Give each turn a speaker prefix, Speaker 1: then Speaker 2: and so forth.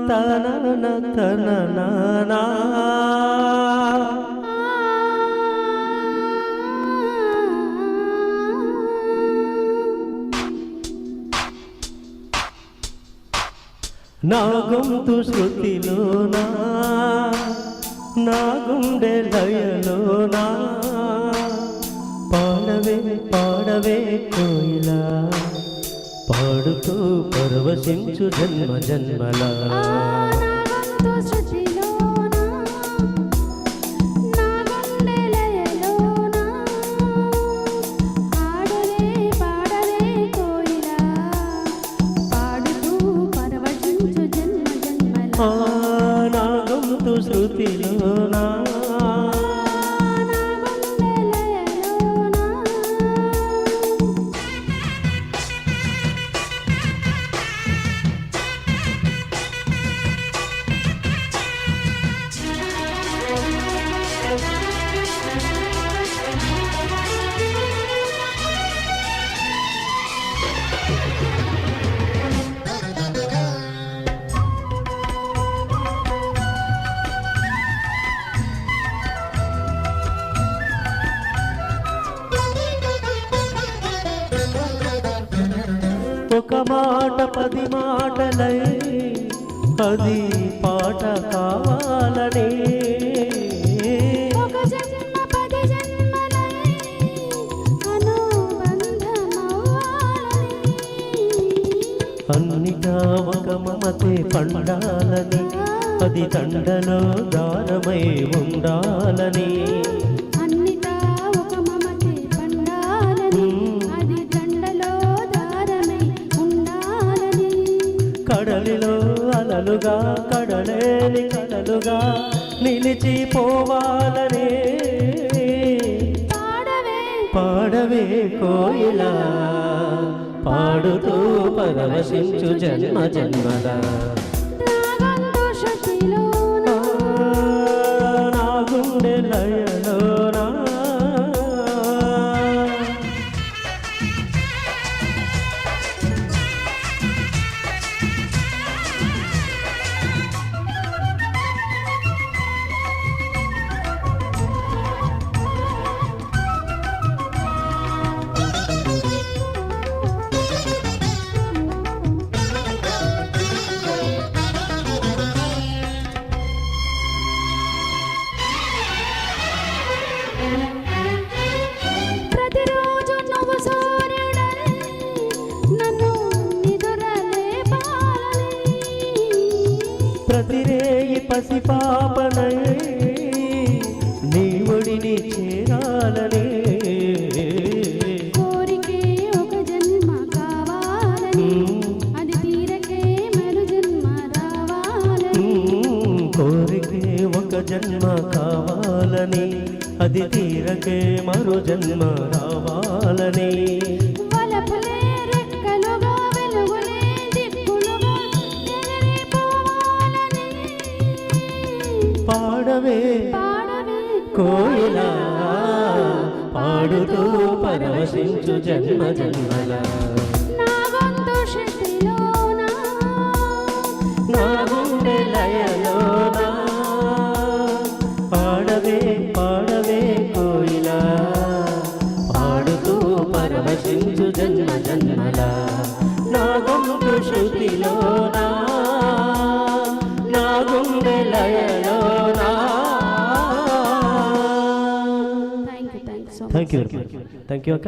Speaker 1: తనన తననా నా గొంతు శృతిలోనా నా గుండె లయలోనా పాడవే పాడవే కోయిలా పాడుతూ పరవశించు జన్మ జన్మలా నా గొంతు శృతిలోనా ఒక మాట 10 మాటలై అది పాట కావాలని అన్నిటా ఒక మమతే పండాలని అది దండలో దారమై ఉండాలని కడలిలో అలలుగా కడలేని కడలుగా నిలిచిపోవాలనే పాడవే కోయిలా పాడుతూ పరవశించు జన్మ జన్మలా నా గుండె లయలోనా
Speaker 2: ప్రతిరోజు నువ్వు సూర్యుడై నన్ను నిదురలేపాలని
Speaker 1: ప్రతిరేయి పసిపాపనై నీ ఒడిని చేరాలని
Speaker 2: కోరికే ఒక జన్మ కావాలని అది తీరకే మరు జన్మ రావాలని
Speaker 1: కోరికే ఒక జన్మ కావాలని అది తీరకే మరో జన్మ రావాలని
Speaker 2: వలపులే రెక్కలుగా వెలుగులే దిక్కులుగా ఎగిరిపోవాలని
Speaker 1: పాడవే కోయిలా పాడుతూ పరవశించు జన్మ జన్మలా
Speaker 2: నా గొంతు శృతిలోనా
Speaker 1: నా గుండె లయలోనా పాడవే పాడవే కోయిలా పాడుతూ పరవశించు జన్మ జన్మలా నా గొంతు శృతిలోనా నా గుండె లయలోనా
Speaker 2: థ్యాంక్ యూ
Speaker 1: థ్యాంక్ యూ అక్క.